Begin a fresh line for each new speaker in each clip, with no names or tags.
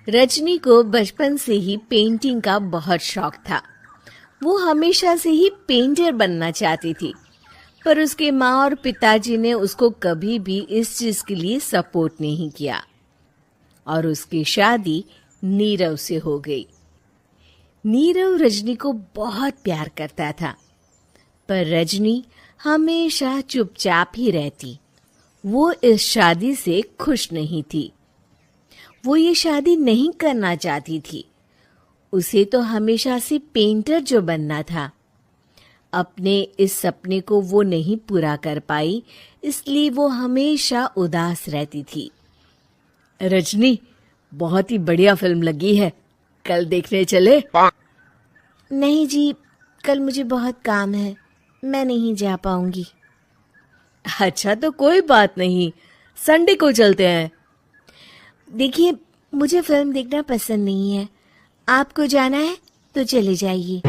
रजनी को बचपन से ही पेंटिंग का बहुत शौक था। वो हमेशा से ही पेंटर बनना चाहती थी, पर उसके माँ और पिताजी ने उसको कभी भी इस चीज के लिए सपोर्ट नहीं किया और उसकी शादी नीरव से हो गई। नीरव रजनी को बहुत प्यार करता था, पर रजनी हमेशा चुपचाप ही रहती। वो इस शादी से खुश नहीं थी। वो ये शादी नहीं करना चाहती थी। उसे तो हमेशा से पेंटर जो बनना था। अपने इस सपने को वो नहीं पूरा कर पाई, इसलिए वो हमेशा उदास रहती थी। रजनी, बहुत ही बढ़िया फिल्म लगी है, कल देखने चले? नहीं जी, कल मुझे बहुत काम है, मैं नहीं जा पाऊंगी। अच्छा, तो कोई बात नहीं, संडे को चलते हैं। देखिए, मुझे फिल्म देखना पसंद नहीं है। आपको जाना है तो चले जाइए।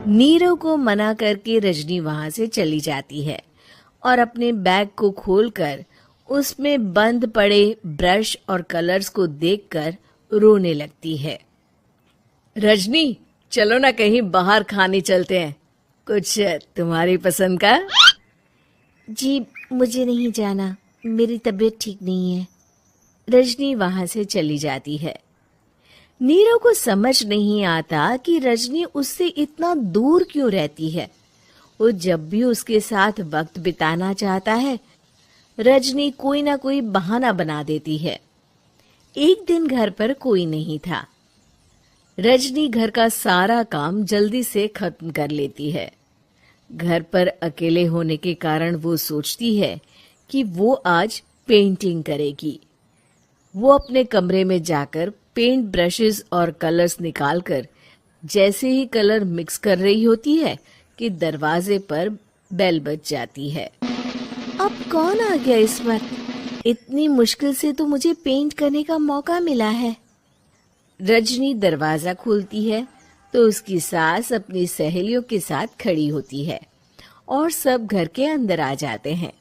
नीरव को मना करके रजनी वहां से चली जाती है और अपने बैग को खोलकर उसमें बंद पड़े ब्रश और कलर्स को देखकर रोने लगती है। रजनी, चलो ना कहीं बाहर खाने चलते हैं, कुछ तुम्हारी पसंद का। जी, मुझे नहीं जाना, मेरी तबीयत ठीक नहीं है। रजनी वहां से चली जाती है। नीरव को समझ नहीं आता कि रजनी उससे इतना दूर क्यों रहती है। वो जब भी उसके साथ वक्त बिताना चाहता है, रजनी कोई ना कोई बहाना बना देती है। एक दिन घर पर कोई नहीं था। रजनी घर का सारा काम जल्दी से खत्म कर लेती है। घर पर अकेले होने के कारण वो सोचती है कि वो आज पेंटिंग करेगी। वो अपने कमरे में जाकर पेंट ब्रशेस और कलर्स निकालकर जैसे ही कलर मिक्स कर रही होती है कि दरवाजे पर बेल बज जाती है। अब कौन आ गया इस वक्त? इतनी मुश्किल से तो मुझे पेंट करने का मौका मिला है। रजनी दरवाजा खोलती है तो उसकी सास अपनी सहेलियों के साथ खड़ी होती है और सब घर के अंदर आ जाते हैं।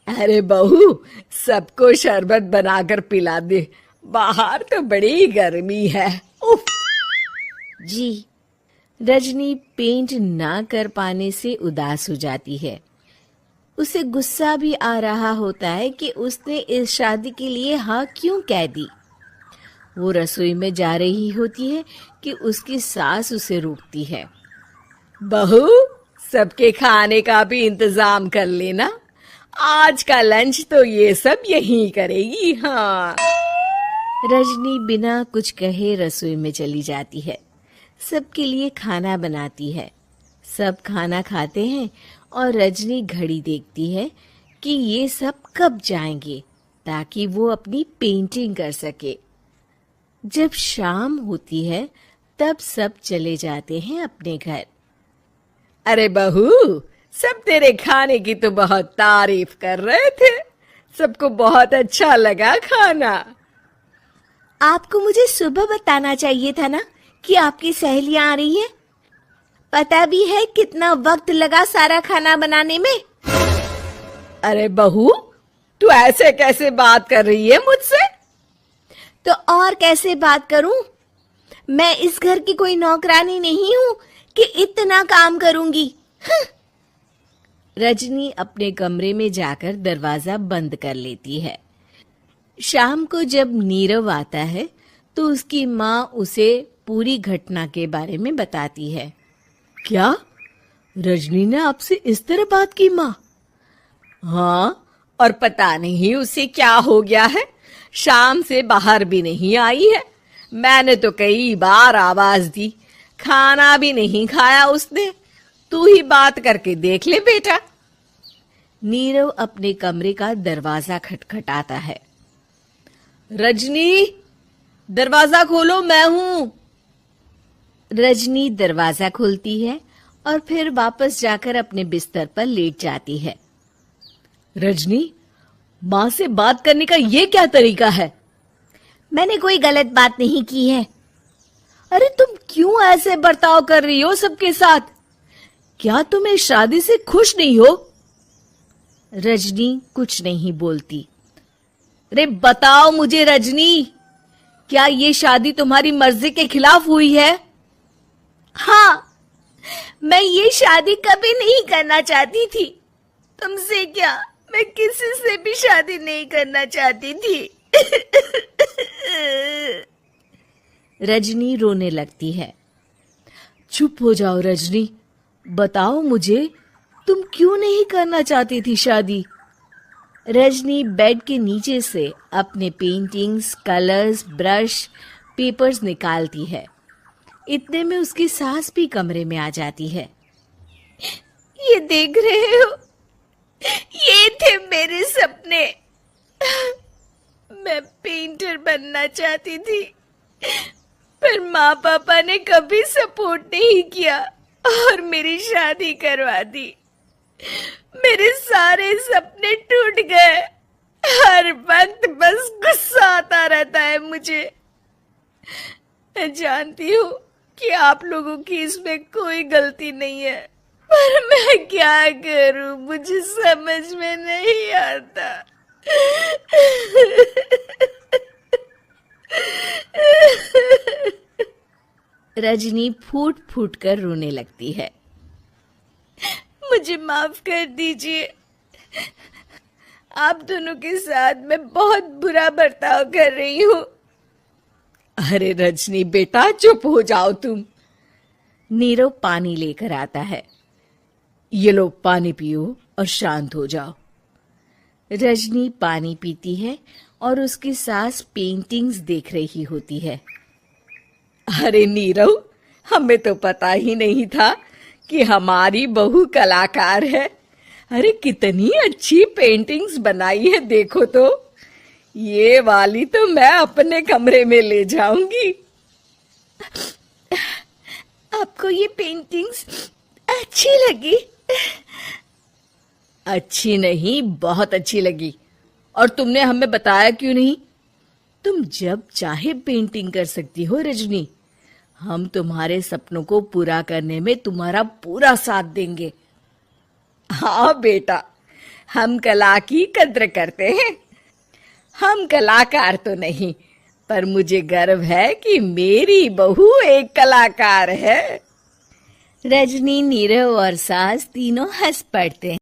अरे बहू, सबको शरबत बनाकर पिला दे, बाहर तो बड़ी गर्मी है। उफ। जी। रजनी पेंट ना कर पाने से उदास हो जाती है। उसे गुस्सा भी आ रहा होता है कि उसने इस शादी के लिए हाँ क्यों कह दी। वो रसोई में जा रही होती है कि उसकी सास उसे रोकती है। बहू, सबके खाने का भी इंतजाम कर लेना, आज का लंच तो ये सब यहीं करेगी। हाँ। रजनी बिना कुछ कहे रसोई में चली जाती है। सबके लिए खाना बनाती है। सब खाना खाते हैं और रजनी घड़ी देखती है कि ये सब कब जाएंगे ताकि वो अपनी पेंटिंग कर सके। जब शाम होती है तब सब चले जाते हैं अपने घर। अरे बहू, सब तेरे खाने की तो बहुत तारीफ कर रहे थे, सबको बहुत अच्छा लगा खाना। आपको मुझे सुबह बताना चाहिए था ना कि आपकी सहेलियां आ रही हैं। पता भी है कितना वक्त लगा सारा खाना बनाने में। अरे बहू, तू ऐसे कैसे बात कर रही है मुझसे? तो और कैसे बात करूं? मैं इस घर की कोई नौकरानी नहीं हूं कि इतना काम करूंगी। रजनी अपने कमरे में जाकर दरवाजा बंद कर लेती है। शाम को जब नीरव आता है तो उसकी माँ उसे पूरी घटना के बारे में बताती है। क्या? रजनी ने आपसे इस तरह बात की माँ? हाँ, और पता नहीं उसे क्या हो गया है, शाम से बाहर भी नहीं आई है। मैंने तो कई बार आवाज दी, खाना भी नहीं खाया उसने। तू ही बात करके देख ले बेटा। नीरव अपने कमरे का दरवाजा खटखटाता है। रजनी, दरवाजा खोलो, मैं हूं। रजनी दरवाजा खोलती है और फिर वापस जाकर अपने बिस्तर पर लेट जाती है। रजनी, माँ से बात करने का ये क्या तरीका है? मैंने कोई गलत बात नहीं की है। अरे तुम क्यों ऐसे बर्ताव कर रही हो सबके साथ? क्या तुम इस शादी से खुश नहीं हो? रजनी कुछ नहीं बोलती। रे बताओ मुझे रजनी, क्या ये शादी तुम्हारी मर्जी के खिलाफ हुई है? हाँ, मैं ये शादी कभी नहीं करना चाहती थी। तुमसे क्या, मैं किसी से भी शादी नहीं करना चाहती थी। रजनी रोने लगती है। चुप हो जाओ रजनी, बताओ मुझे, तुम क्यों नहीं करना चाहती थी शादी? रजनी बेड के नीचे से अपने पेंटिंग्स, कलर्स, ब्रश, पेपर्स निकालती है। इतने में उसकी सास भी कमरे में आ जाती है। ये देख रहे हो, ये थे मेरे सपने। मैं पेंटर बनना चाहती थी, पर माँ पापा ने कभी सपोर्ट नहीं किया और मेरी शादी करवा दी। मेरे सारे सपने टूट गए। हर वक्त बस गुस्सा आता रहता है मुझे। मैं जानती हूँ कि आप लोगों की इसमें कोई गलती नहीं है, पर मैं क्या करूं, मुझे समझ में नहीं आता। रजनी फूट फूट कर रोने लगती है। मुझे माफ कर दीजिए, आप दोनों के साथ मैं बहुत बुरा बर्ताव कर रही हूँ। अरे रजनी बेटा, चुप हो जाओ तुम। नीरव पानी लेकर आता है। ये लो पानी पियो और शांत हो जाओ। रजनी पानी पीती है और उसकी सास पेंटिंग्स देख रही होती है। अरे नीरव, हमें तो पता ही नहीं था कि हमारी बहू कलाकार है। अरे कितनी अच्छी पेंटिंग्स बनाई है, देखो तो। ये वाली तो मैं अपने कमरे में ले जाऊंगी। आपको ये पेंटिंग्स अच्छी लगी? अच्छी नहीं, बहुत अच्छी लगी। और तुमने हमें बताया क्यों नहीं? तुम जब चाहे पेंटिंग कर सकती हो रजनी। हम तुम्हारे सपनों को पूरा करने में तुम्हारा पूरा साथ देंगे। हाँ बेटा, हम कला की कद्र करते हैं। हम कलाकार तो नहीं, पर मुझे गर्व है कि मेरी बहू एक कलाकार है। रजनी, नीरव और सास तीनों हंस पड़ते हैं।